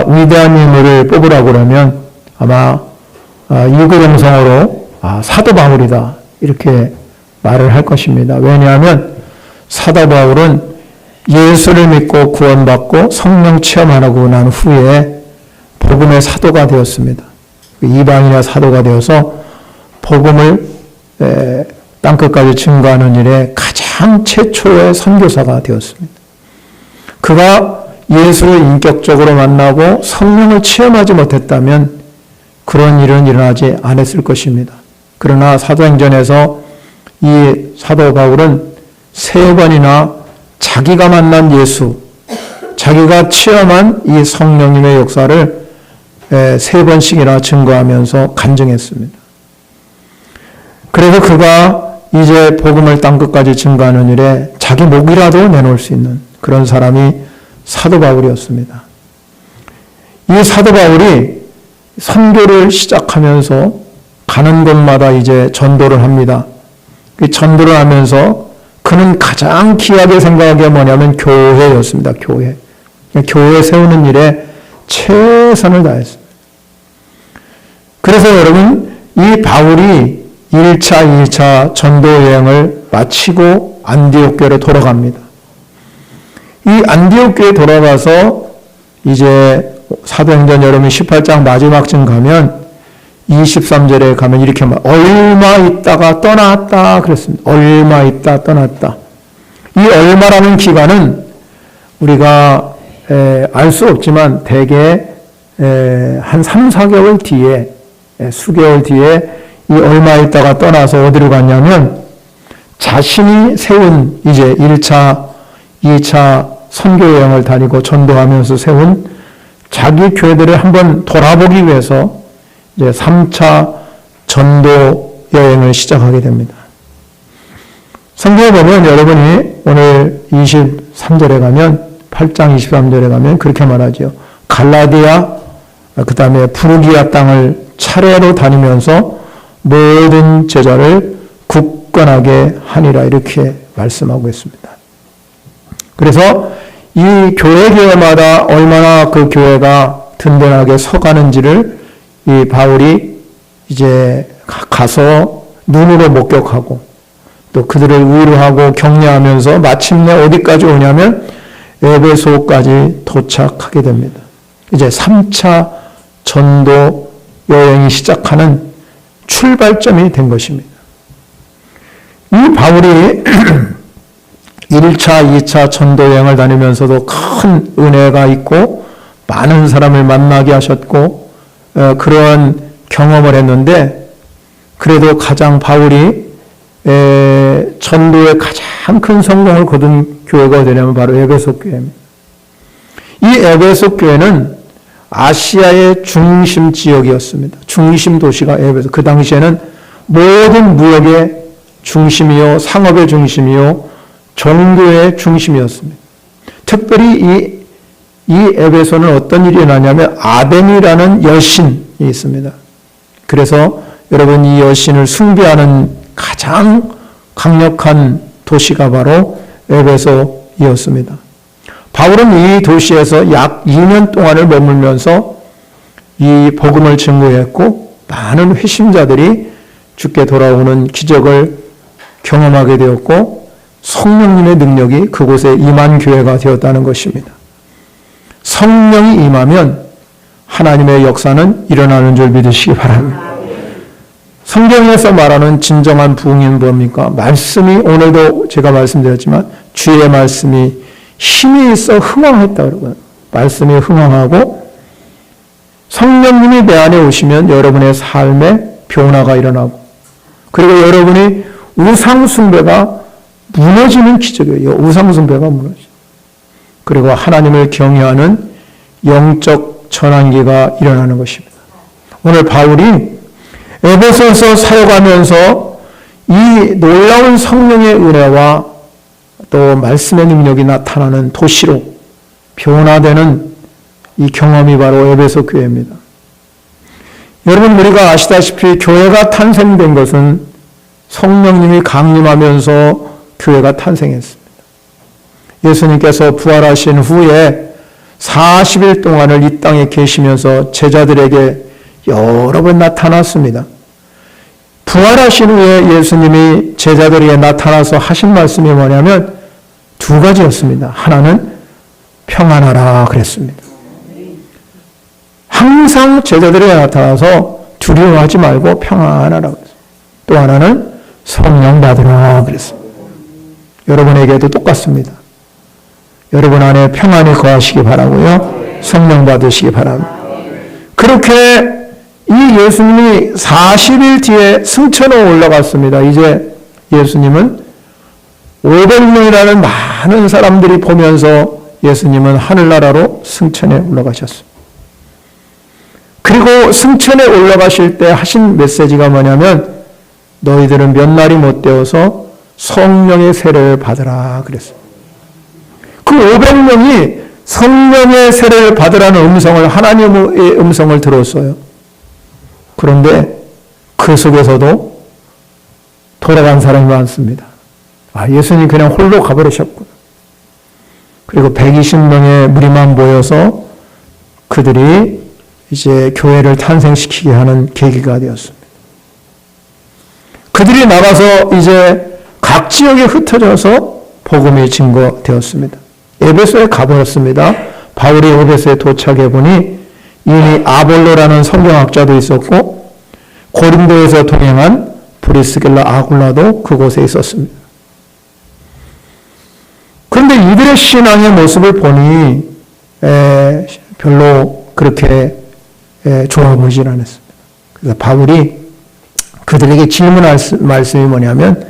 위대한 인물을 뽑으라고 그러면 아마 유구동성어로 사도 바울이다 이렇게 말을 할 것입니다. 왜냐하면 사도 바울은 예수를 믿고 구원받고 성령 체험하고 난 후에 복음의 사도가 되었습니다. 이방인의 사도가 되어서 복음을 땅끝까지 증거하는 일에 가장 최초의 선교사가 되었습니다. 그가 예수를 인격적으로 만나고 성령을 체험하지 못했다면 그런 일은 일어나지 않았을 것입니다. 그러나 사도행전에서 이 사도 바울은 3번이나 자기가 만난 예수, 자기가 체험한 이 성령님의 역사를 3번씩이나 증거하면서 간증했습니다. 그래서 그가 이제 복음을 땅끝까지 증거하는 일에 자기 목이라도 내놓을 수 있는 그런 사람이 사도 바울이었습니다. 이 사도 바울이 선교를 시작하면서 가는 곳마다 이제 전도를 합니다. 그 전도를 하면서 그는 가장 귀하게 생각한 게 뭐냐면 교회였습니다. 교회 세우는 일에 최선을 다했습니다. 그래서 여러분, 이 바울이 1차, 2차 전도 여행을 마치고 안디옥 교회로 돌아갑니다. 이 안디옥 교회에 돌아가서 이제 사도행전 여러분 18장 마지막쯤 가면 23절에 가면 이렇게 얼마 있다가 떠났다 그랬습니다. 얼마 있다 떠났다. 이 얼마라는 기간은 우리가 알 수 없지만 대개 한 3, 4개월 뒤에 수개월 뒤에 이 얼마 있다가 떠나서 어디로 갔냐면 자신이 세운 이제 1차, 2차 선교 여행을 다니고 전도하면서 세운 자기 교회들을 한번 돌아보기 위해서 이제 3차 전도 여행을 시작하게 됩니다. 성경에 보면 여러분이 오늘 23절에 가면 8장 23절에 가면 그렇게 말하죠. 갈라디아 그 다음에 부르기아 땅을 차례로 다니면서 모든 제자를 굳건하게 하니라 이렇게 말씀하고 있습니다. 그래서 이 교회마다 얼마나 그 교회가 든든하게 서가는지를 이 바울이 이제 가서 눈으로 목격하고 또 그들을 위로하고 격려하면서 마침내 어디까지 오냐면 에베소까지 도착하게 됩니다. 이제 3차 전도 여행이 시작하는 출발점이 된 것입니다. 이 바울이 1차, 2차 전도 여행을 다니면서도 큰 은혜가 있고 많은 사람을 만나게 하셨고 그런 경험을 했는데 그래도 가장 바울이 전도에 가장 큰 성공을 거둔 교회가 어디냐면 바로 에베소 교회입니다. 이 에베소 교회는 아시아의 중심 지역이었습니다. 중심 도시가 에베소. 그 당시에는 모든 무역의 중심이요, 상업의 중심이요, 종교의 중심이었습니다. 특별히 이 에베소는 어떤 일이 일어나냐면 아덴이라는 여신이 있습니다. 그래서 여러분 이 여신을 숭배하는 가장 강력한 도시가 바로 에베소이었습니다. 바울은 이 도시에서 약 2년 동안을 머물면서 이 복음을 증거했고 많은 회심자들이 주께 돌아오는 기적을 경험하게 되었고 성령님의 능력이 그곳에 임한 교회가 되었다는 것입니다. 성령이 임하면 하나님의 역사는 일어나는 줄 믿으시기 바랍니다. 성경에서 말하는 진정한 부흥은 뭡니까? 말씀이 오늘도 제가 말씀드렸지만 주의 말씀이 힘이 있어 흥왕했다 그러고요. 말씀이 흥왕하고 성령님이 내 안에 오시면 여러분의 삶에 변화가 일어나고 그리고 여러분이 우상숭배가 무너지는 기적이에요. 우상숭배가 무너지죠. 그리고 하나님을 경외하는 영적 전환기가 일어나는 것입니다. 오늘 바울이 에베소에서 사역하면서 이 놀라운 성령의 은혜와 또 말씀의 능력이 나타나는 도시로 변화되는 이 경험이 바로 에베소 교회입니다. 여러분 우리가 아시다시피 교회가 탄생된 것은 성령님이 강림하면서 교회가 탄생했습니다. 예수님께서 부활하신 후에 40일 동안을 이 땅에 계시면서 제자들에게 여러 번 나타났습니다. 부활하신 후에 예수님이 제자들에게 나타나서 하신 말씀이 뭐냐면 두 가지였습니다. 하나는 평안하라 그랬습니다. 항상 제자들에게 나타나서 두려워하지 말고 평안하라 그랬습니다. 또 하나는 성령 받으라 그랬습니다. 여러분에게도 똑같습니다. 여러분 안에 평안이 거하시기 바라고요. 성령 받으시기 바랍니다. 그렇게 이 예수님이 40일 뒤에 승천으로 올라갔습니다. 이제 예수님은 500명이라는 많은 사람들이 보면서 예수님은 하늘나라로 승천에 올라가셨습니다. 그리고 승천에 올라가실 때 하신 메시지가 뭐냐면 너희들은 몇 날이 못 되어서 성령의 세례를 받으라 그랬습니다. 그 500명이 성령의 세례를 받으라는 음성을, 하나님의 음성을 들었어요. 그런데 그 속에서도 돌아간 사람이 많습니다. 아, 예수님 그냥 홀로 가버리셨구나. 그리고 120명의 무리만 모여서 그들이 이제 교회를 탄생시키게 하는 계기가 되었습니다. 그들이 나가서 이제 각 지역에 흩어져서 복음이 증거되었습니다. 에베소에 가버렸습니다. 바울이 에베소에 도착해 보니 이미 아볼로라는 성경학자도 있었고 고린도에서 동행한 브리스길라 아굴라도 그곳에 있었습니다. 그런데 이들의 신앙의 모습을 보니 별로 그렇게 좋아 보이질 않았습니다. 그래서 바울이 그들에게 질문할 말씀이 뭐냐면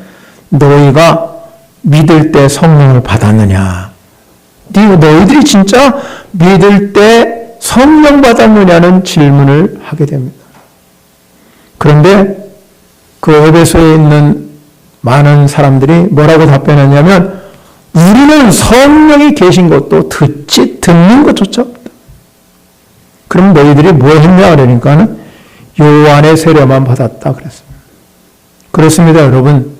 너희가 믿을 때 성령을 받았느냐? 너희들이 진짜 믿을 때 성령 받았느냐는 질문을 하게 됩니다. 그런데 그 에베소에 있는 많은 사람들이 뭐라고 답변했냐면 우리는 성령이 계신 것도 듣는 것조차 없다. 그럼 너희들이 뭐 했냐 그러니까는 요한의 세례만 받았다 그랬습니다. 그렇습니다, 여러분.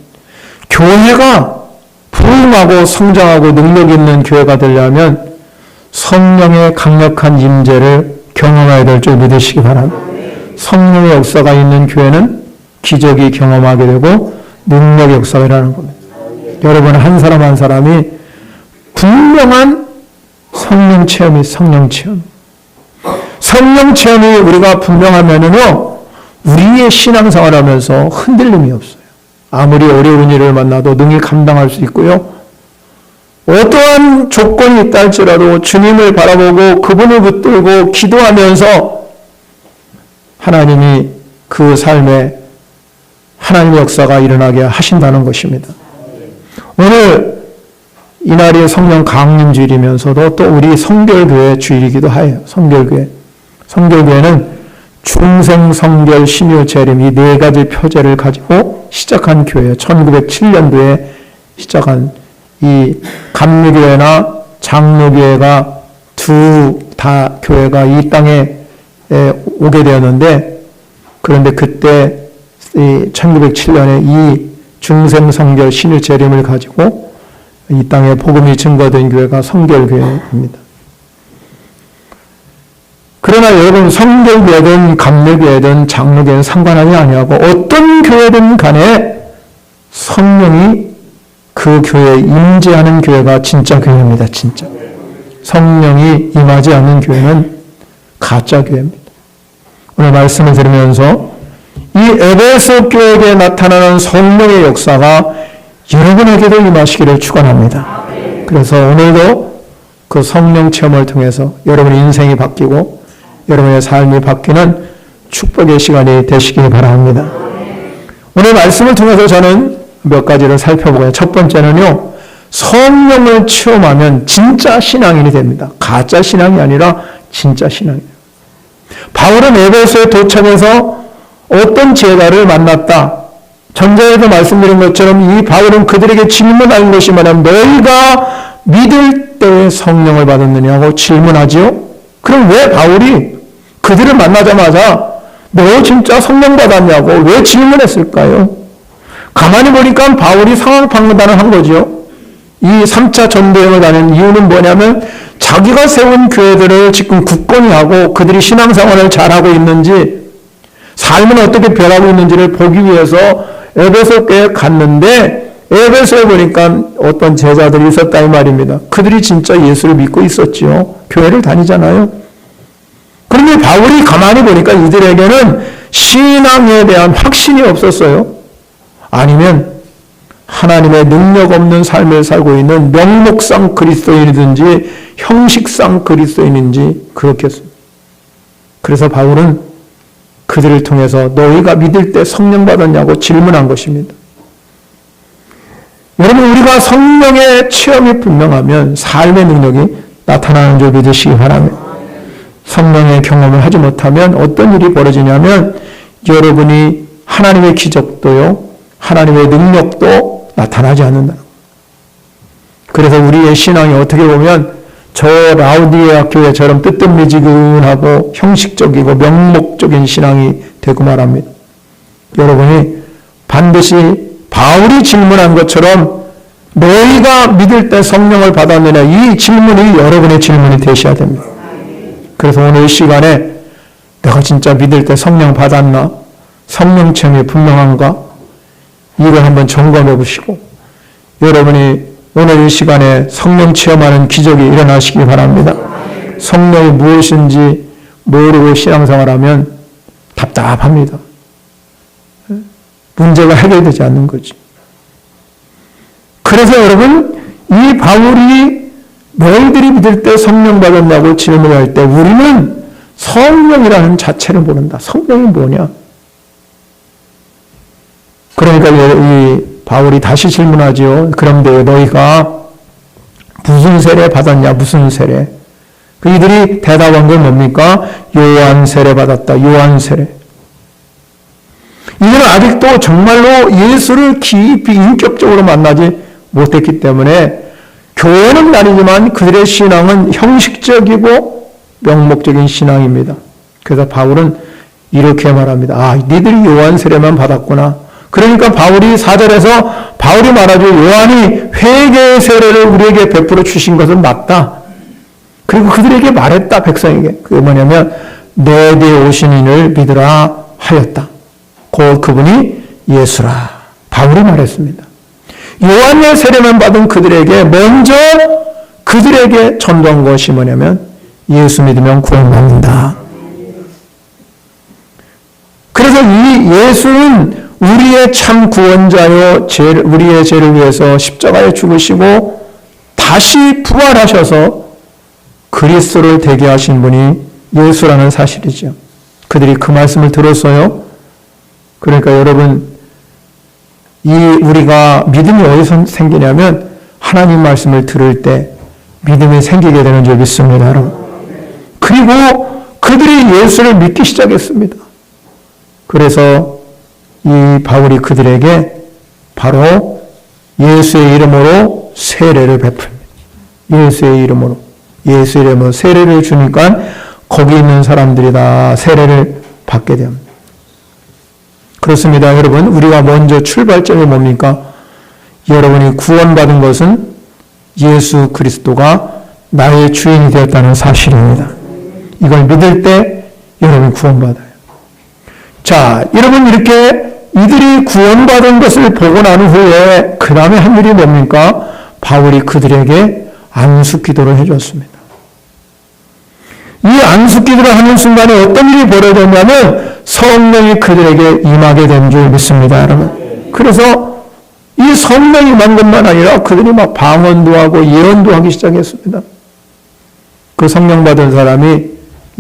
교회가 부흥하고 성장하고 능력 있는 교회가 되려면 성령의 강력한 임재를 경험해야 될 줄 믿으시기 바랍니다. 성령의 역사가 있는 교회는 기적이 경험하게 되고 능력의 역사가 일어나는 겁니다. 여러분 한 사람 한 사람이 분명한 성령 체험이 성령 체험이 우리가 분명하면은요 우리의 신앙생활 하면서 흔들림이 없어요. 아무리 어려운 일을 만나도 능히 감당할 수 있고요. 어떠한 조건이 있다 할지라도 주님을 바라보고 그분을 붙들고 기도하면서 하나님이 그 삶에 하나님의 역사가 일어나게 하신다는 것입니다. 오늘 이날이 성령 강림 주일이면서도 또 우리 성결교회 주일이기도 해요. 성결교회는 중생, 성결, 신유, 재림 이 네 가지 표제를 가지고 시작한 교회, 1907년도에 시작한 이 감리교회나 장로교회가 다 교회가 이 땅에 오게 되었는데 그런데 그때 1907년에 이 중생, 성결, 신유, 재림을 가지고 이 땅에 복음이 증거된 교회가 성결교회입니다. 그러나 여러분 성결교회든 감리교회든 장로교회든 상관하지 아니하고 어떤 교회든 간에 성령이 그 교회에 임재하는 교회가 진짜 교회입니다. 진짜. 성령이 임하지 않는 교회는 가짜 교회입니다. 오늘 말씀을 들으면서 이 에베소 교회에 나타나는 성령의 역사가 여러분에게도 임하시기를 축원합니다. 그래서 오늘도 그 성령 체험을 통해서 여러분의 인생이 바뀌고 여러분의 삶이 바뀌는 축복의 시간이 되시길 바랍니다. 오늘 말씀을 통해서 저는 몇 가지를 살펴보고요. 첫 번째는요. 성령을 체험하면 진짜 신앙인이 됩니다. 가짜 신앙이 아니라 진짜 신앙이에요. 바울은 에베소에 도착해서 어떤 제자를 만났다. 전자에도 말씀드린 것처럼 이 바울은 그들에게 질문한 것이 뭐냐면 너희가 믿을 때 성령을 받았느냐고 질문하지요. 그럼 왜 바울이 그들을 만나자마자 너 진짜 성령 받았냐고 왜 질문했을까요? 가만히 보니까 바울이 상황 판단을 한 거죠. 이 3차 전도여행을 가는 이유는 뭐냐면 자기가 세운 교회들을 지금 굳건히 하고 그들이 신앙생활을 잘하고 있는지 삶은 어떻게 변하고 있는지를 보기 위해서 에베소 교회에 갔는데 에베소에 보니까 어떤 제자들이 있었다 이 말입니다. 그들이 진짜 예수를 믿고 있었지요. 교회를 다니잖아요. 그런데 바울이 가만히 보니까 이들에게는 신앙에 대한 확신이 없었어요. 아니면 하나님의 능력 없는 삶을 살고 있는 명목상 그리스도인이든지 형식상 그리스도인인지 그렇겠습니다. 그래서 바울은 그들을 통해서 너희가 믿을 때 성령 받았냐고 질문한 것입니다. 여러분, 우리가 성령의 체험이 분명하면 삶의 능력이 나타나는 줄 믿으시기 바랍니다. 성령의 경험을 하지 못하면 어떤 일이 벌어지냐면 여러분이 하나님의 기적도요, 하나님의 능력도 나타나지 않는다. 그래서 우리의 신앙이 어떻게 보면 저 라우디게아 교회처럼 뜨뜻미지근하고 형식적이고 명목적인 신앙이 되고 말합니다. 여러분이 반드시 바울이 질문한 것처럼 너희가 믿을 때 성령을 받았느냐, 이 질문이 여러분의 질문이 되셔야 됩니다. 그래서 오늘 이 시간에 내가 진짜 믿을 때 성령 받았나? 성령 체험이 분명한가? 이걸 한번 점검해 보시고 여러분이 오늘 이 시간에 성령 체험하는 기적이 일어나시기 바랍니다. 성령이 무엇인지 모르고 신앙생활하면 답답합니다. 문제가 해결되지 않는 거지. 그래서 여러분, 이 바울이 너희들이 믿을 때 성령 받았냐고 질문할 때 우리는 성령이라는 자체를 모른다. 성령이 뭐냐? 그러니까 이 바울이 다시 질문하지요. 그런데 너희가 무슨 세례 받았냐? 무슨 세례? 이들이 대답한 건 뭡니까? 요한 세례 받았다. 요한 세례. 이들은 아직도 정말로 예수를 깊이 인격적으로 만나지 못했기 때문에 교회는 다니지만 그들의 신앙은 형식적이고 명목적인 신앙입니다. 그래서 바울은 이렇게 말합니다. 아, 니들이 요한 세례만 받았구나. 그러니까 바울이 4절에서 바울이 말하죠. 요한이 회개의 세례를 우리에게 베풀어 주신 것은 맞다. 그리고 그들에게 말했다. 백성에게. 그게 뭐냐면 내 뒤에 오신 이를 믿으라 하였다. 곧 그분이 예수라. 바울이 말했습니다. 요한의 세례만 받은 그들에게 먼저 그들에게 전도한 것이 뭐냐면 예수 믿으면 구원받는다. 그래서 이 예수는 우리의 참 구원자요, 우리의 죄를 위해서 십자가에 죽으시고 다시 부활하셔서 그리스도를 되게 하신 분이 예수라는 사실이죠. 그들이 그 말씀을 들었어요. 그러니까 여러분, 우리가 믿음이 어디서 생기냐면 하나님 말씀을 들을 때 믿음이 생기게 되는 줄 믿습니다, 여러분. 그리고 그들이 예수를 믿기 시작했습니다. 그래서 이 바울이 그들에게 바로 예수의 이름으로 세례를 베풉니다. 예수의 이름으로 세례를 주니까 거기 있는 사람들이 다 세례를 받게 됩니다. 그렇습니다. 여러분, 우리가 먼저 출발점이 뭡니까? 여러분이 구원받은 것은 예수 그리스도가 나의 주인이 되었다는 사실입니다. 이걸 믿을 때 여러분 구원받아요. 자, 여러분 이렇게 이들이 구원받은 것을 보고 난 후에 그 다음에 한 일이 뭡니까? 바울이 그들에게 안수기도를 해줬습니다. 이 안수기도를 하는 순간에 어떤 일이 벌어졌냐면 성령이 그들에게 임하게 된 줄 믿습니다, 여러분. 그래서 이 성령이 임한 것만 아니라 그들이 막 방언도 하고 예언도 하기 시작했습니다. 그 성령 받은 사람이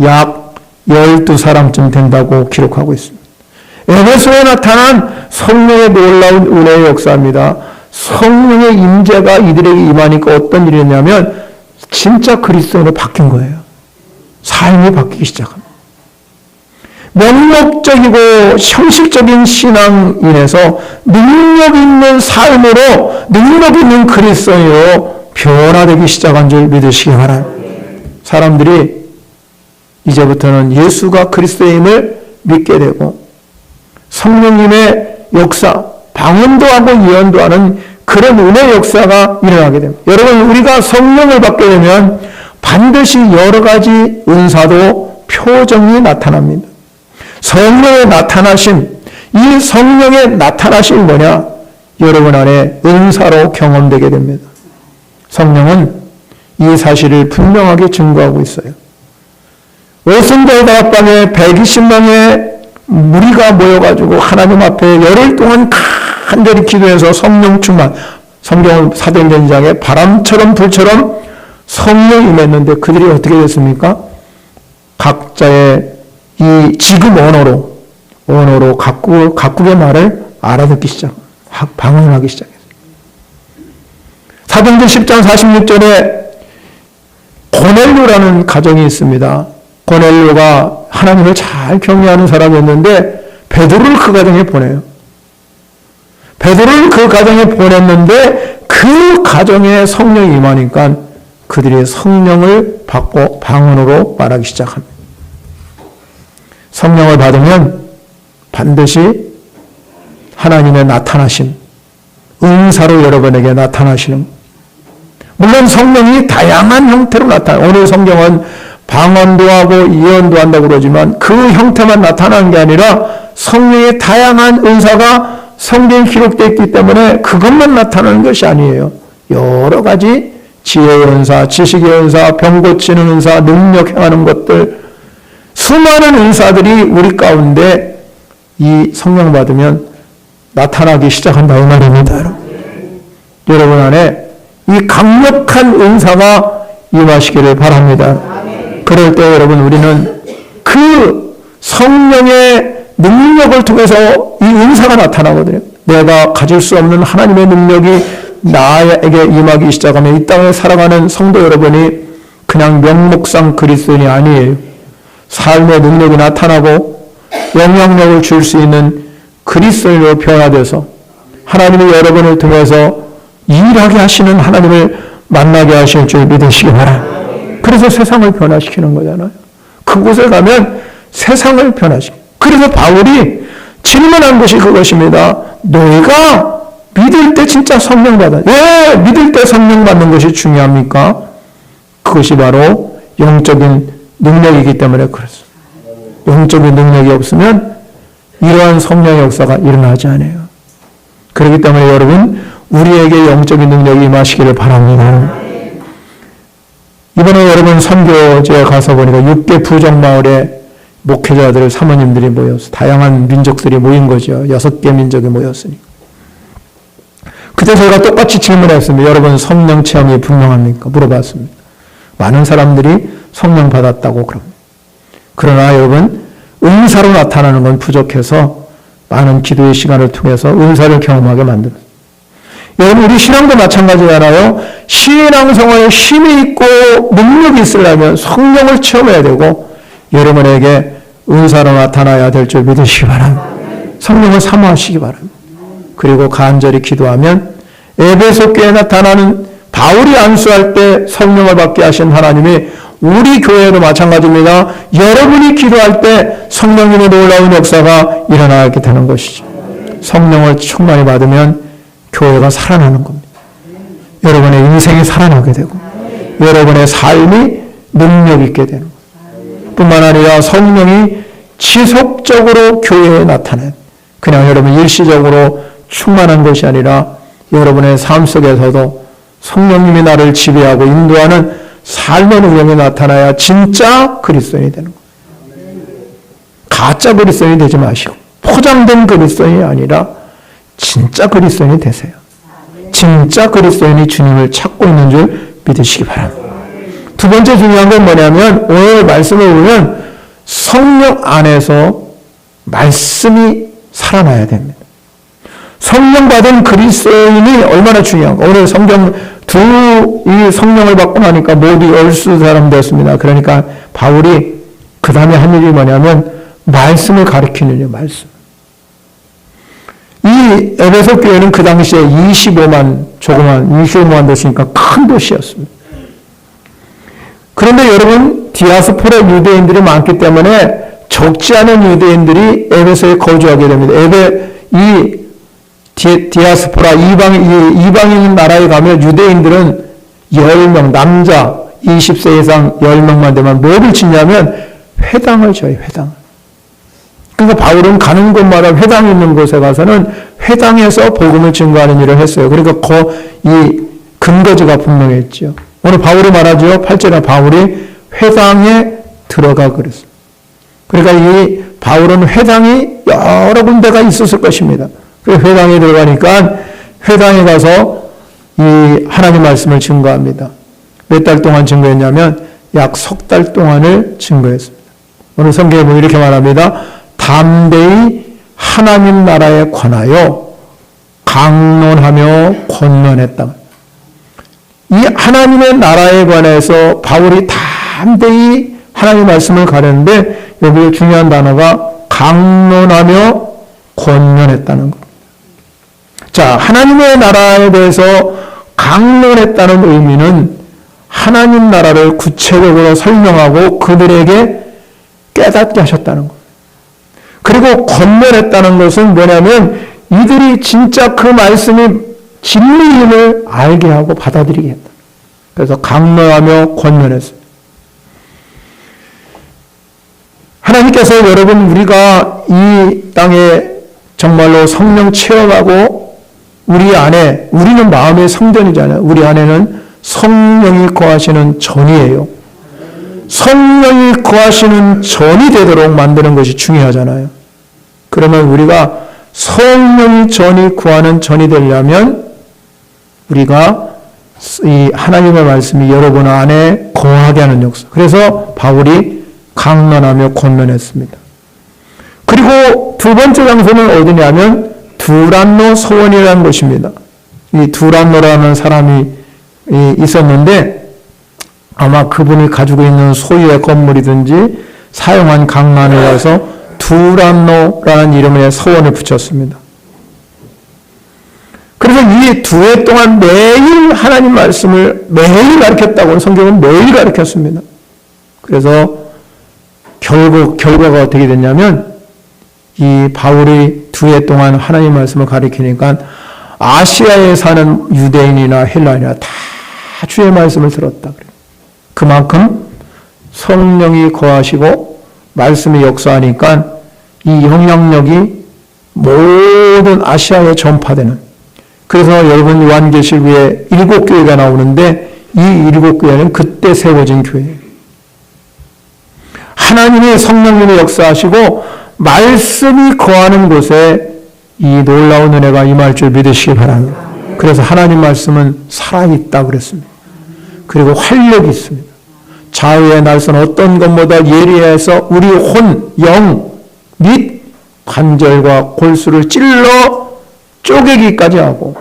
약 12사람쯤 된다고 기록하고 있습니다. 에베소에 나타난 성령의 놀라운 은혜의 역사입니다. 성령의 임재가 이들에게 임하니까 어떤 일이었냐면 진짜 그리스도인으로 바뀐 거예요. 삶이 바뀌기 시작합니다. 명목적이고 형식적인 신앙 인해서 능력 있는 삶으로 능력 있는 그리스도인으로 변화되기 시작한 줄 믿으시기 바랍니다. 사람들이 이제부터는 예수가 그리스도임을 믿게 되고 성령님의 역사, 방언도 하고 예언도 하는 그런 은혜 역사가 일어나게 됩니다. 여러분, 우리가 성령을 받게 되면 반드시 여러 가지 은사도 표정이 나타납니다. 성령의 나타나심, 이 성령의 나타나심이 뭐냐? 여러분 안에 은사로 경험되게 됩니다. 성령은 이 사실을 분명하게 증거하고 있어요. 오순절 다락방에 120명의 무리가 모여가지고 하나님 앞에 열흘 동안 간절히 기도해서 성령 충만, 성경은 사도행전 2장에 바람처럼 불처럼 성령이 임했는데 그들이 어떻게 됐습니까? 각자의 이 지금 언어로 각국의 말을 알아듣기 방언하기 시작했어요. 사도행전 10장 46절에 고넬료라는 가정이 있습니다. 고넬료가 하나님을 잘 경외하는 사람이었는데 베드로를 그 가정에 보내요. 베드로를 그 가정에 보냈는데 그 가정에 성령이 임하니까 그들이 성령을 받고 방언으로 말하기 시작합니다. 성령을 받으면 반드시 하나님의 나타나심, 은사로 여러분에게 나타나시는, 물론 성령이 다양한 형태로 나타나요. 오늘 성경은 방언도 하고 예언도 한다고 그러지만 그 형태만 나타나는 게 아니라 성령의 다양한 은사가 성경에 기록되어 있기 때문에 그것만 나타나는 것이 아니에요. 여러 가지 지혜의 은사, 지식의 은사, 병 고치는 은사, 능력 행하는 것들, 수많은 은사들이 우리 가운데 이 성령 받으면 나타나기 시작한다 이 말입니다. 여러분 안에 이 강력한 은사가 임하시기를 바랍니다. 그럴 때 여러분 우리는 그 성령의 능력을 통해서 이 은사가 나타나거든요. 내가 가질 수 없는 하나님의 능력이 나에게 임하기 시작하면 이 땅에 살아가는 성도 여러분이 그냥 명목상 그리스도인이 아니에요. 삶의 능력이 나타나고 영향력을 줄 수 있는 그리스도인으로 변화돼서 하나님이 여러분을 통해서 일하게 하시는 하나님을 만나게 하실 줄 믿으시기 바랍니다. 그래서 세상을 변화시키는 거잖아요. 그곳에 가면 세상을 변화시켜요. 그래서 바울이 질문한 것이 그것입니다. 너희가 믿을 때 진짜 성령 받아. 왜 믿을 때 성령 받는 것이 중요합니까? 그것이 바로 영적인 능력이기 때문에 그렇습니다. 영적인 능력이 없으면 이러한 성령의 역사가 일어나지 않아요. 그렇기 때문에 여러분 우리에게 영적인 능력이 임하시기를 바랍니다. 이번에 여러분 선교지에 가서 보니까 6개 부족마을에 목회자들, 사모님들이 모여서 다양한 민족들이 모인 거죠. 6개 민족이 모였으니. 그때 제가 똑같이 질문했습니다. 여러분 성령 체험이 분명합니까? 물어봤습니다. 많은 사람들이 성령 받았다고 그럽니다. 그러나 여러분 은사로 나타나는 건 부족해서 많은 기도의 시간을 통해서 은사를 경험하게 만듭니다. 여러분 우리 신앙도 마찬가지잖아요. 신앙생활에 힘이 있고 능력이 있으려면 성령을 체험해야 되고 여러분에게 은사로 나타나야 될 줄 믿으시기 바랍니다. 성령을 사모하시기 바랍니다. 그리고 간절히 기도하면 에베소 교회에 나타나는 바울이 안수할 때 성령을 받게 하신 하나님이 우리 교회도 마찬가지입니다. 여러분이 기도할 때 성령님의 놀라운 역사가 일어나게 되는 것이죠. 성령을 충만히 받으면 교회가 살아나는 겁니다. 여러분의 인생이 살아나게 되고 여러분의 삶이 능력 있게 되는 거예요. 뿐만 아니라 성령이 지속적으로 교회에 나타나요. 그냥 여러분 일시적으로 충만한 것이 아니라 여러분의 삶 속에서도 성령님이 나를 지배하고 인도하는 삶의 능력이 나타나야 진짜 그리스도인이 되는 거예요. 가짜 그리스도인이 되지 마시고 포장된 그리스도인이 아니라 진짜 그리스도인이 되세요. 진짜 그리스도인이 주님을 찾고 있는 줄 믿으시기 바랍니다. 두 번째 중요한 건 뭐냐면 오늘 말씀을 보면 성령 안에서 말씀이 살아나야 됩니다. 성령 받은 그리스도인이 얼마나 중요한가. 오늘 성경 이 성령을 받고 나니까 모두 열수 사람 되었습니다. 그러니까 바울이 그 다음에 한 일이 뭐냐면 말씀을 가르치는 일, 말씀. 이 에베소 교회는 그 당시에 25만 됐으니까 큰 도시였습니다. 그런데 여러분 디아스포라 유대인들이 많기 때문에 적지 않은 유대인들이 에베소에 거주하게 됩니다. 디아스포라 이방인 나라에 가면 유대인들은 10명 남자 20세 이상 10명만 되면 뭐를 짓냐면 회당을 줘요, 회당. 그러니까 바울은 가는 곳마다 회당이 있는 곳에 가서는 회당에서 복음을 증거하는 일을 했어요. 그러니까 이 근거지가 분명했죠. 오늘 바울이 말하죠. 8절에 바울이 회당에 들어가 그랬어요. 그러니까 이 바울은 회당이 여러 군데가 있었을 것입니다. 그래서 회당에 들어가니까 회당에 가서 이 하나님 말씀을 증거합니다. 몇 달 동안 증거했냐면 약 3달 동안을 증거했습니다. 오늘 성경에 보면 이렇게 말합니다. 담대히 하나님 나라에 관하여 강론하며 권면했다. 이 하나님의 나라에 관해서 바울이 담대히 하나님의 말씀을 가르는데 여기 중요한 단어가 강론하며 권면했다는 것. 자, 하나님의 나라에 대해서 강론했다는 의미는 하나님 나라를 구체적으로 설명하고 그들에게 깨닫게 하셨다는 것. 그리고 권면했다는 것은 뭐냐면 이들이 진짜 그 말씀이 진리임을 알게 하고 받아들이게 했다. 그래서 강론하며 권면했습니다. 하나님께서 여러분 우리가 이 땅에 정말로 성령 체험하고 우리 안에, 우리는 마음의 성전이잖아요. 우리 안에는 성령이 거하시는 전이에요. 성령이 거하시는 전이 되도록 만드는 것이 중요하잖아요. 그러면 우리가 성령이 전이 구하는 전이 되려면 우리가 이 하나님의 말씀이 여러분 안에 거하게 하는 역사. 그래서 바울이 강론하며 권면했습니다. 그리고 두 번째 장소는 어디냐면 두란노 소원이라는 곳입니다. 이 두란노라는 사람이 있었는데 아마 그분이 가지고 있는 소유의 건물이든지 사용한 강난에 가서 두란노라는 이름의 서원을 붙였습니다. 그래서 이 두 해 동안 매일 하나님 말씀을 매일 가르쳤다고 성경은 매일 가르쳤습니다. 그래서 결과가 어떻게 됐냐면 이 바울이 두 해 동안 하나님 말씀을 가르치니까 아시아에 사는 유대인이나 헬라인이나 다 주의 말씀을 들었다. 그만큼 성령이 거하시고 말씀이 역사하니까 이 영향력이 모든 아시아에 전파되는. 그래서 여러분 요한계시록에 7교회가 나오는데 이 7교회는 그때 세워진 교회예요. 하나님이 성령님이 역사하시고 말씀이 거하는 곳에 이 놀라운 은혜가 임할 줄 믿으시기 바랍니다. 그래서 하나님 말씀은 살아있다 그랬습니다. 그리고 활력이 있습니다. 좌우의 날선 어떤 것보다 예리해서 우리 혼, 영, 및 관절과 골수를 찔러 쪼개기까지 하고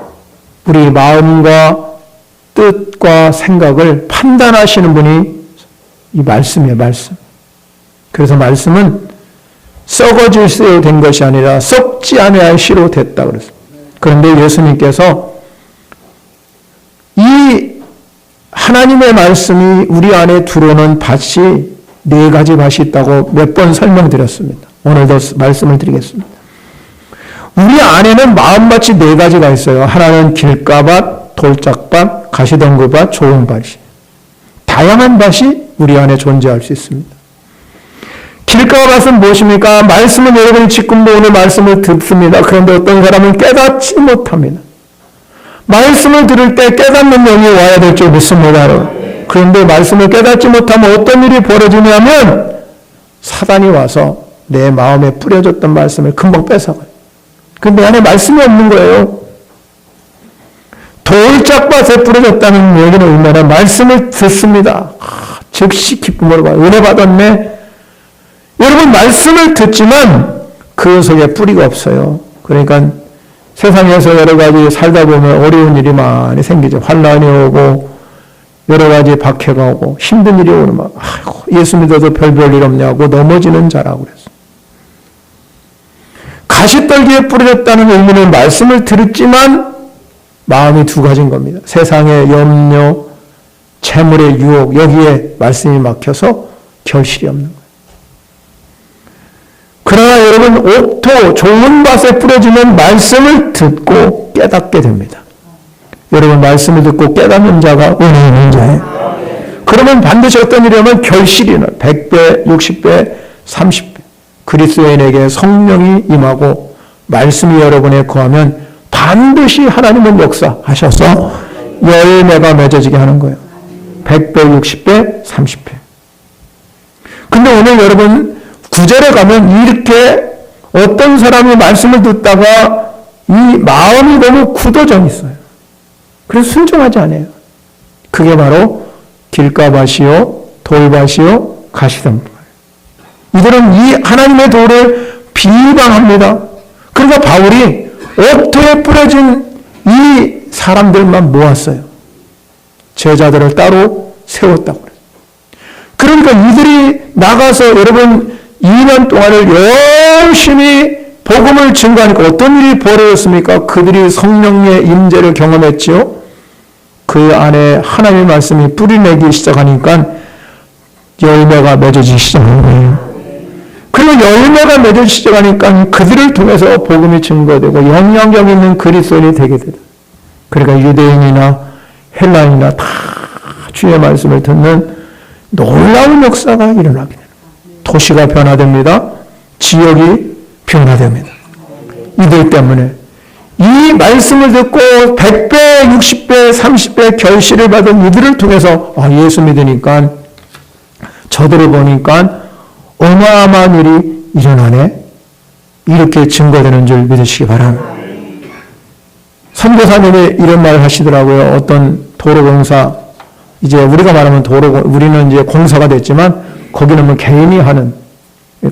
우리 마음과 뜻과 생각을 판단하시는 분이 이 말씀이에요. 말씀. 그래서 말씀은 썩어질 새 된 것이 아니라 썩지 아니할 씨로 됐다 그랬습니다. 그런데 예수님께서 이 하나님의 말씀이 우리 안에 들어오는 밭이 4가지 밭이 있다고 몇 번 설명드렸습니다. 오늘도 말씀을 드리겠습니다. 우리 안에는 마음밭이 4가지가 있어요. 하나는 길가밭, 돌짝밭, 가시덩굴밭, 좋은 밭이. 다양한 밭이 우리 안에 존재할 수 있습니다. 길가밭은 무엇입니까? 말씀은 여러분이 지금도 오늘 말씀을 듣습니다. 그런데 어떤 사람은 깨닫지 못합니다. 말씀을 들을 때 깨닫는 영이 와야 될 줄 믿습니다. 그런데 말씀을 깨닫지 못하면 어떤 일이 벌어지냐면 사단이 와서 내 마음에 뿌려졌던 말씀을 금방 뺏어가요. 근데 내 안에 말씀이 없는 거예요. 돌짝밭에 뿌려졌다는 얘기는 얼마나 말씀을 듣습니다. 즉시 기쁨으로 봐요. 은혜 받았네. 여러분 말씀을 듣지만 그 속에 뿌리가 없어요. 그러니까 세상에서 여러 가지 살다 보면 어려운 일이 많이 생기죠. 환난이 오고 여러 가지 박해가 오고 힘든 일이 오면 막 아이고, 예수 믿어도 별별 일 없냐고 넘어지는 자라고 그랬어요. 가시떨기에 뿌려졌다는 의미는 말씀을 들었지만 마음이 2가지인 겁니다. 세상의 염려, 재물의 유혹 여기에 말씀이 막혀서 결실이 없는 거예요. 그러나 여러분 옥토 좋은 밭에 뿌려지면 말씀을 듣고 깨닫게 됩니다. 여러분 말씀을 듣고 깨닫는 자가 은혜 있는 자예요. 그 그러면 반드시 어떤 일이 하면 결실이 나 100배, 60배, 30배. 그리스도인에게 성령이 임하고 말씀이 여러분에 거하면 반드시 하나님은 역사하셔서 열매가 맺어지게 하는 거예요. 100배, 60배, 30배. 근데 오늘 여러분 9절에 가면 이렇게 어떤 사람이 말씀을 듣다가 이 마음이 너무 굳어져 있어요. 그래서 순종하지 않아요. 그게 바로 길가밭이요, 돌밭이요, 가시덤불. 이들은 이 하나님의 도를 비방합니다. 그러니까 바울이 옥토에 뿌려진 이 사람들만 모았어요. 제자들을 따로 세웠다고 그래요. 그러니까 이들이 나가서 여러분 2년 동안을 열심히 복음을 증거하니까 어떤 일이 벌어졌습니까? 그들이 성령의 임재를 경험했지요. 그 안에 하나님의 말씀이 뿌리내기 시작하니까 열매가 맺어지기 시작한 거예요. 그리고 열매가 맺어지기 시작하니까 그들을 통해서 복음이 증거되고 영향력 있는 그리스도인이 되게 되다. 그러니까 유대인이나 헬라인이나 다 주의 말씀을 듣는 놀라운 역사가 일어나게 됩니다. 도시가 변화됩니다. 지역이 변화됩니다. 이들 때문에 이 말씀을 듣고 100배, 60배, 30배 결실을 받은 이들을 통해서 예수 믿으니까 저들을 보니까 어마어마한 일이 일어나네. 이렇게 증거되는 줄 믿으시기 바랍니다. 선교사님이 이런 말을 하시더라고요. 어떤 도로공사, 이제 우리가 말하면 우리는 이제 공사가 됐지만 거기는 뭐 개인이 하는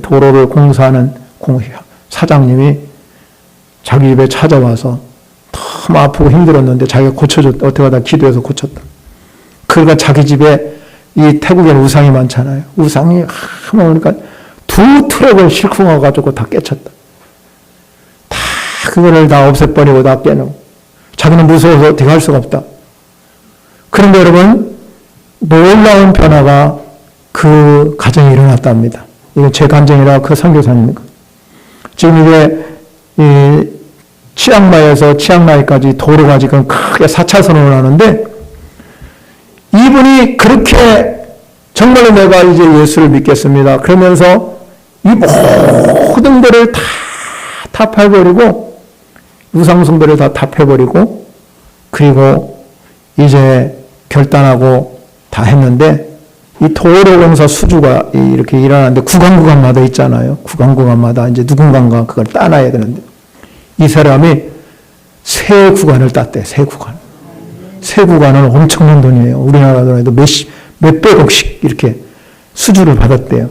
도로를 공사하는 사장님이 자기 집에 찾아와서 너무 아프고 힘들었는데 자기가 고쳐줬다. 어떻게 하다 기도해서 고쳤다. 그러니까 자기 집에 이 태국에는 우상이 많잖아요. 우상이 그러니까 2트럭을 싣고 와가지고 다 깨쳤다. 다 그거를 다 없애버리고 다 깨놓고 자기는 무서워서 어떻게 할 수가 없다. 그런데 여러분 놀라운 변화가 그 가정에 일어났답니다. 이게 제 감정이라 그 선교사님입니다. 지금 이게 이 치앙마이에서 치앙라이까지 도로가 지금 크게 4차선으로 나는데 이분이 그렇게 정말로 내가 이제 예수를 믿겠습니다. 그러면서 이 모든 것을 다 타파해버리고 우상숭배를 다 타파해버리고 그리고 이제 결단하고 다 했는데 이 도로공사 수주가 이렇게 일어나는데 구간마다 있잖아요. 구간마다 이제 누군가가 그걸 따놔야 되는데 이 사람이 세 구간을 땄대. 세 구간은 엄청난 돈이에요. 우리나라 돈에도 몇백억씩 이렇게 수주를 받았대요.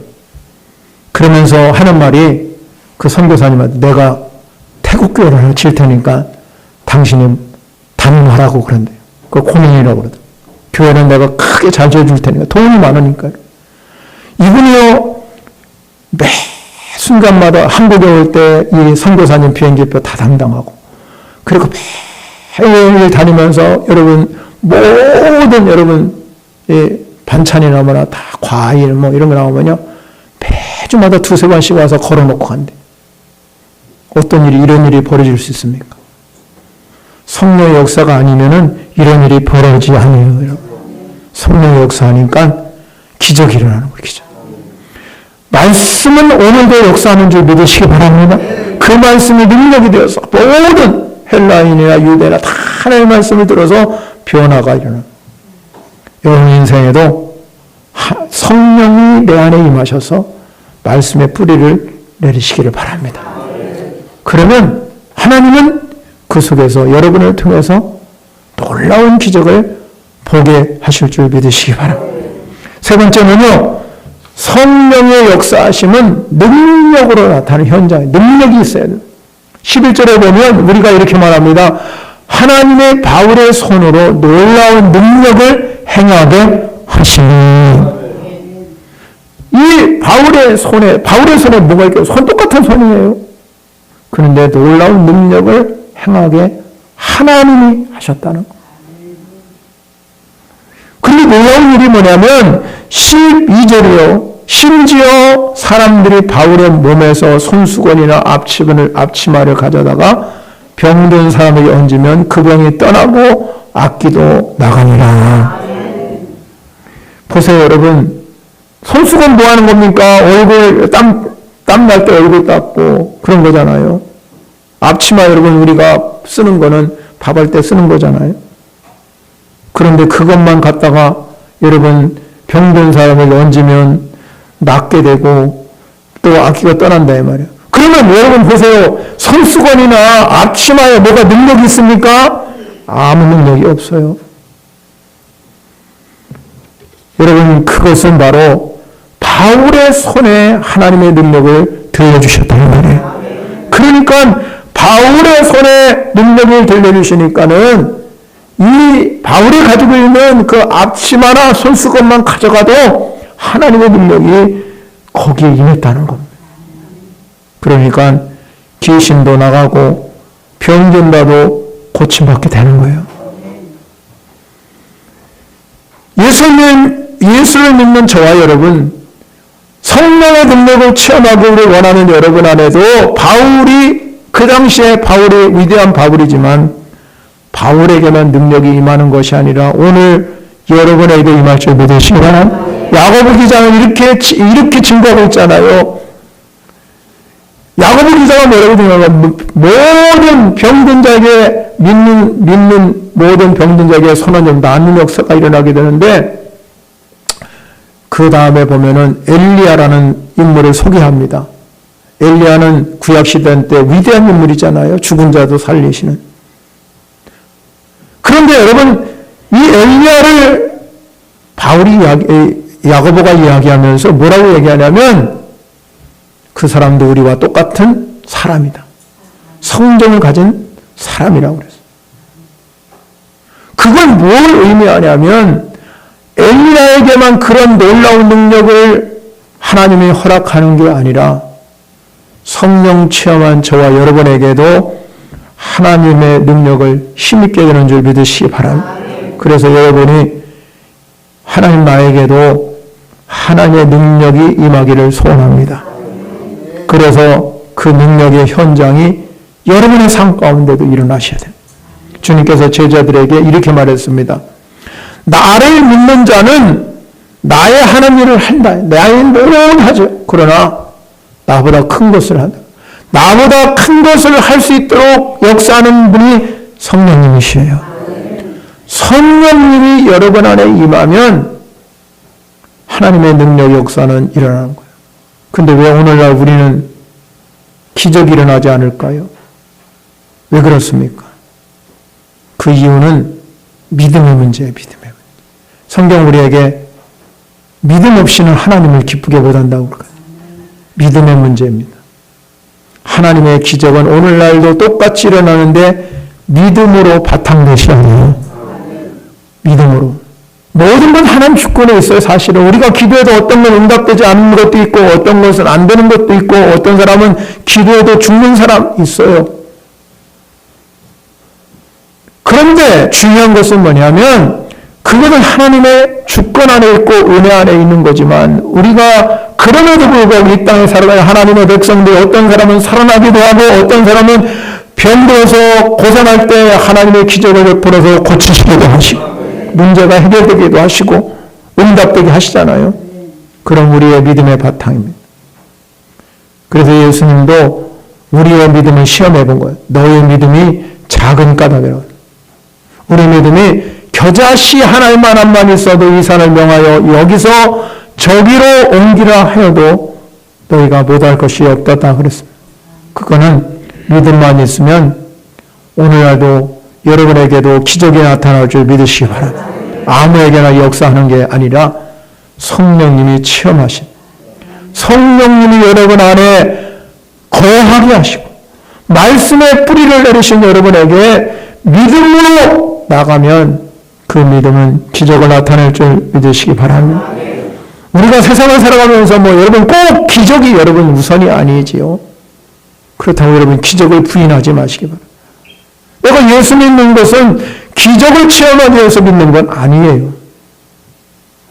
그러면서 하는 말이 그 선교사님한테 내가 태국 교회를 하나 칠 테니까 당신이 담임하라고 그런대요. 그 고민이라고 그러더라고요. 교회는 내가 크게 잘 지어줄 테니까 돈이 많으니까요. 이분이요 매 순간마다 한국에 올 때 이 선교사님 비행기표 다 담당하고 그리고 매일 다니면서 여러분 모든 여러분 반찬이나 뭐나 다 과일 뭐 이런 거 나오면요 매주마다 2-3번씩 와서 걸어놓고 간대. 어떤 일이 이런 일이 벌어질 수 있습니까? 성령의 역사가 아니면은 이런 일이 벌어지지 않아요, 여러분. 성령의 역사하니까 기적이 일어나는 거예요, 기적. 말씀은 오늘도 역사하는 줄 믿으시기 바랍니다. 그 말씀이 능력이 되어서 모든 헬라인이나 유대나 다 하나님의 말씀을 들어서 변화가 일어납니다. 여러분 인생에도 성령이 내 안에 임하셔서 말씀의 뿌리를 내리시기를 바랍니다. 그러면 하나님은 그 속에서 여러분을 통해서 놀라운 기적을 보게 하실 줄 믿으시기 바랍니다. 세 번째는요, 성령의 역사하심은 능력으로 나타나는 현장에 능력이 있어야 돼요. 11절에 보면 우리가 이렇게 말합니다. 하나님의 바울의 손으로 놀라운 능력을 행하게 하시니. 이 바울의 손에 뭐가 있겠어요? 손 똑같은 손이에요. 그런데 놀라운 능력을 행하게 하나님이 하셨다는 거. 그리고 놀라운 일이 뭐냐면 12절이요. 심지어 사람들이 바울의 몸에서 손수건이나 앞치마를 가져다가 병든 사람에게 얹으면 그 병이 떠나고 악기도 나가니라. 보세요, 여러분. 손수건 뭐 하는 겁니까? 얼굴, 땀 날 때 얼굴 닦고 그런 거잖아요. 앞치마 여러분, 우리가 쓰는 거는 밥할 때 쓰는 거잖아요. 그런데 그것만 갖다가 여러분, 병든 사람을 얹으면 낫게 되고 또 악기가 떠난다, 이 말이에요. 그러면 여러분 보세요. 손수건이나 앞치마에 뭐가 능력이 있습니까? 아무 능력이 없어요. 여러분, 그것은 바로 바울의 손에 하나님의 능력을 들려주셨다는 말이에요. 그러니까 바울의 손에 능력을 들려주시니까는 이 바울이 가지고 있는 그 앞치마나 손수건만 가져가도 하나님의 능력이 거기에 임했다는 겁니다. 그러니까 귀신도 나가고 병든 자도 고침받게 되는 거예요. 예수를 믿는 저와 여러분, 성령의 능력을 체험하기를 원하는 여러분 안에도 바울이 그 당시에 바울이 위대한 바울이지만 바울에게만 능력이 임하는 것이 아니라 오늘 여러분에게도 임할 줄 믿으시기 바랍니다. 야고보 기자는 이렇게 증거하고 있잖아요. 야고보 기자가 뭐라고 생각하면 모든 병든 자에게 믿는 모든 병든 자에게 선언 낫는 역사가 일어나게 되는데 그 다음에 보면은 엘리야라는 인물을 소개합니다. 엘리야는 구약시대 때 위대한 인물이잖아요. 죽은 자도 살리시는. 그런데 여러분, 이 엘리야를 야고보가 이야기하면서 뭐라고 얘기하냐면 그 사람도 우리와 똑같은 사람이다. 성정을 가진 사람이라고 그랬어요. 그건 뭘 의미하냐면 엘리야에게만 그런 놀라운 능력을 하나님이 허락하는 게 아니라 성령 체험한 저와 여러분에게도 하나님의 능력을 힘있게 되는 줄 믿으시기 바랍니다. 그래서 여러분이 하나님 나에게도 하나님의 능력이 임하기를 소원합니다. 그래서 그 능력의 현장이 여러분의 삶 가운데도 일어나셔야 돼요. 주님께서 제자들에게 이렇게 말했습니다. 나를 믿는 자는 나의 하는 일을 한다. 나의 모든 하죠. 그러나 나보다 큰 것을 한다. 나보다 큰 것을 할 수 있도록 역사하는 분이 성령님이시에요. 성령님이 여러분 안에 임하면 하나님의 능력 역사는 일어나는 거예요. 근데 왜 오늘날 우리는 기적이 일어나지 않을까요? 왜 그렇습니까? 그 이유는 믿음의 문제예요. 믿음의 문제. 성경 우리에게 믿음 없이는 하나님을 기쁘게 못한다고 그럴까요? 믿음의 문제입니다. 하나님의 기적은 오늘날도 똑같이 일어나는데 믿음으로 바탕되셔야 해요. 믿음으로. 모든 건 하나님 주권에 있어요. 사실은 우리가 기도해도 어떤 건 응답되지 않는 것도 있고 어떤 것은 안 되는 것도 있고 어떤 사람은 기도해도 죽는 사람 있어요. 그런데 중요한 것은 뭐냐면 그것은 하나님의 주권 안에 있고 은혜 안에 있는 거지만 우리가 그럼에도 불구하고 이 땅에 살아가는 하나님의 백성들 어떤 사람은 살아나기도 하고 어떤 사람은 병들어서 고생할 때 하나님의 기적을 베풀어서 고치시기도 하시고 문제가 해결되기도 하시고 응답되게 하시잖아요. 그럼 우리의 믿음의 바탕입니다. 그래서 예수님도 우리의 믿음을 시험해 본 거예요. 너의 믿음이 작은 까닭이라. 우리 믿음이 겨자씨 하나만만 있어도 이 산을 명하여 여기서 저기로 옮기라 하여도 너희가 못할 것이 없다 그랬습니다. 그거는 믿음만 있으면 오늘날도 여러분에게도 기적이 나타날 줄 믿으시기 바랍니다. 아무에게나 역사하는 게 아니라 성령님이 체험하신 성령님이 여러분 안에 거하게 하시고 말씀의 뿌리를 내리신 여러분에게 믿음으로 나가면 그 믿음은 기적을 나타낼 줄 믿으시기 바랍니다. 우리가 세상을 살아가면서 여러분 꼭 기적이 여러분 우선이 아니지요. 그렇다고 여러분 기적을 부인하지 마시기 바랍니다. 내가 예수 믿는 것은 기적을 체험하기 위해서 믿는 건 아니에요.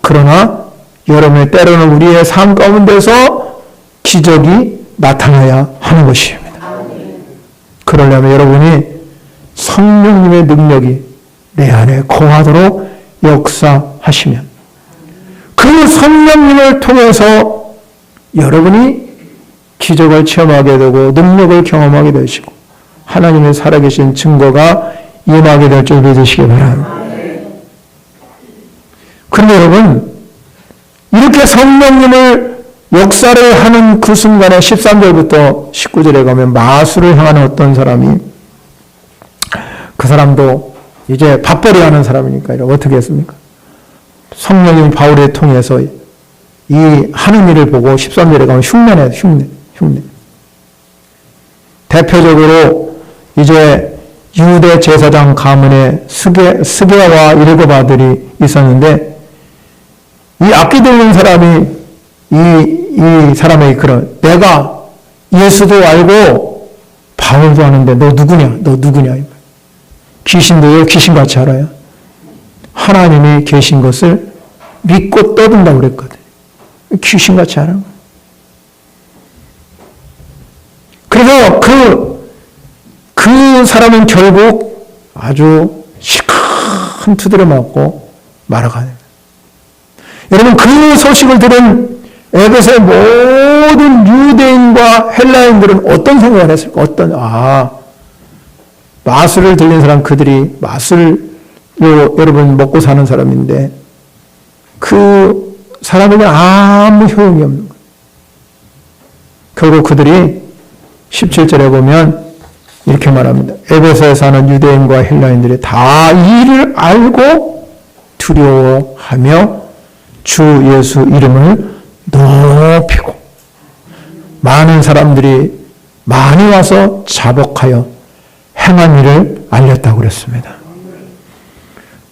그러나 여러분의 때로는 우리의 삶 가운데서 기적이 나타나야 하는 것입니다. 그러려면 여러분이 성령님의 능력이 내 안에 거하도록 역사하시면 그 성령님을 통해서 여러분이 기적을 체험하게 되고 능력을 경험하게 되시고 하나님의 살아계신 증거가 임하게 될 줄 믿으시기 바랍니다. 그런데 여러분, 이렇게 성령님을 역사를 하는 그 순간에 13절부터 19절에 가면 마술을 향하는 어떤 사람이, 그 사람도 이제 밥벌이 하는 사람이니까 어떻게 했습니까? 성령님 바울을 통해서 이 하는 일을 보고 13절에 가면 흉내내요. 흉내. 대표적으로 이제 유대 제사장 가문에 스게와 7 아들이 있었는데, 이 악기 들리는 사람이 이 사람의 그런, 내가 예수도 알고 바울도 아는데 너 누구냐? 귀신도요, 귀신같이 알아요. 하나님이 계신 것을 믿고 떠든다고 그랬거든. 귀신같이 알아. 그래서 그 사람은 결국 아주 시큰 두드려 맞고 말아가요. 여러분, 그 소식을 들은 에베소의 모든 유대인과 헬라인들은 어떤 생각을 했을까? 마술을 들린 사람, 그들이 마술로 여러분 먹고 사는 사람인데 그 사람에게 아무 효용이 없는 거예요. 결국 그들이 17절에 보면 이렇게 말합니다. 에베소에 사는 유대인과 헬라인들이 다 이를 알고 두려워하며 주 예수 이름을 높이고 많은 사람들이 많이 와서 자복하여 행한 일을 알렸다고 그랬습니다.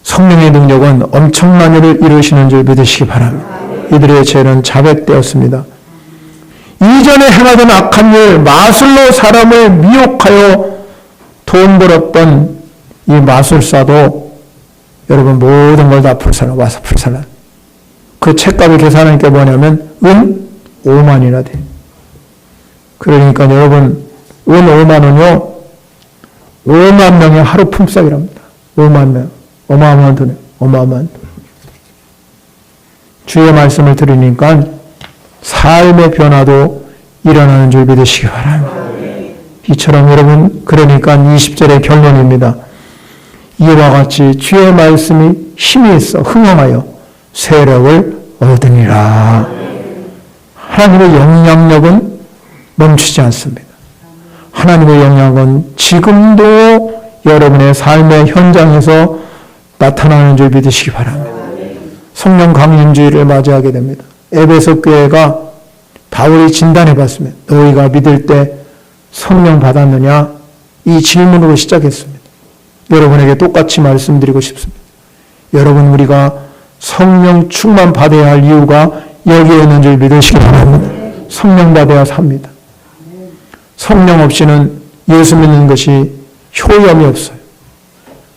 성령의 능력은 엄청난 일을 이루시는 줄 믿으시기 바랍니다. 이들의 죄는 자백되었습니다. 이전에 행하던 악한 일, 마술로 사람을 미혹하여 돈 벌었던 이 마술사도 여러분 모든 걸 다 와서 불살라. 그 책값을 계산하니까 뭐냐면 은 5만이나 돼. 그러니까 여러분 은 5만 원요 5만 명의 하루 품삯이랍니다. 5만 명. 어마어마한 돈이에요. 어마어마한 돈. 주의 말씀을 들으니까 삶의 변화도 일어나는 줄 믿으시기 바랍니다. 이처럼 여러분, 그러니까 20절의 결론입니다. 이와 같이 주의 말씀이 힘이 있어 흥황하여 세력을 얻으니라. 하나님의 영향력은 멈추지 않습니다. 하나님의 영향은 지금도 여러분의 삶의 현장에서 나타나는 줄 믿으시기 바랍니다. 성령 강림주의를 맞이하게 됩니다. 에베소 교회가 바울이 진단해 봤습니다. 너희가 믿을 때 성령 받았느냐? 이 질문으로 시작했습니다. 여러분에게 똑같이 말씀드리고 싶습니다. 여러분, 우리가 성령 충만 받아야 할 이유가 여기에 있는 줄 믿으시기 바랍니다. 성령 받아야 삽니다. 성령 없이는 예수 믿는 것이 효험이 없어요.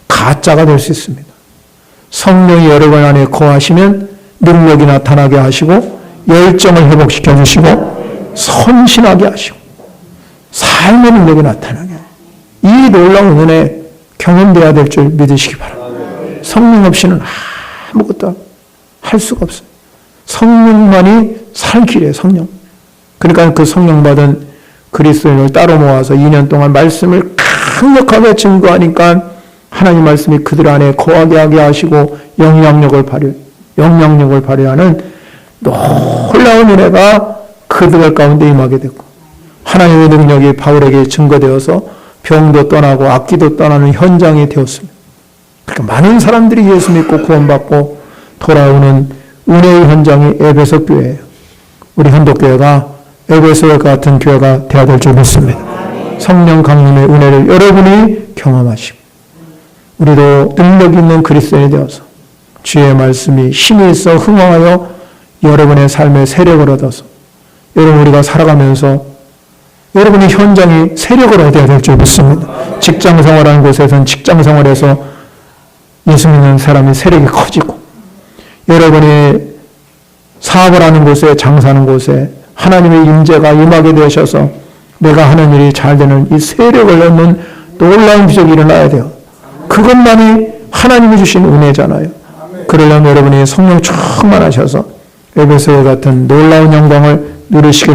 가짜가 될 수 있습니다. 성령이 여러분 안에 거하시면 능력이 나타나게 하시고 열정을 회복시켜 주시고 선신하게 하시고 삶의 능력이 나타나게 하시고 이 놀라운 은혜 경험되어야 될 줄 믿으시기 바랍니다. 성령 없이는 아무것도 할 수가 없어요. 성령만이 살 길이에요. 성령. 그러니까 그 성령 받은 그리스도인을 따로 모아서 2년 동안 말씀을 강력하게 증거하니까 하나님 말씀이 그들 안에 거하게 하게 하시고 영향력을 발휘하는 놀라운 은혜가 그들 가운데 임하게 됐고 하나님의 능력이 바울에게 증거되어서 병도 떠나고 악기도 떠나는 현장이 되었습니다. 그러니까 많은 사람들이 예수 믿고 구원받고 돌아오는 은혜의 현장이 에베소 교회예요. 우리 현도교회가 에베소와 같은 교회가 되어야 될 줄 믿습니다. 성령 강림의 은혜를 여러분이 경험하시고 우리도 능력 있는 그리스도인이 되어서 주의 말씀이 힘이 있어 흥황하여 여러분의 삶의 세력을 얻어서 여러분 우리가 살아가면서 여러분의 현장이 세력을 얻어야 될 줄 믿습니다. 직장 생활하는 곳에서는 직장 생활에서 예수 믿는 사람의 세력이 커지고 여러분이 사업을 하는 곳에 장사하는 곳에 하나님의 임재가 임하게 되셔서 내가 하는 일이 잘 되는 이 세력을 얻는 놀라운 기적이 일어나야 돼요. 그것만이 하나님이 주신 은혜잖아요. 그러려면 여러분이 성령 충만하셔서 에베소와 같은 놀라운 영광을 누리시기를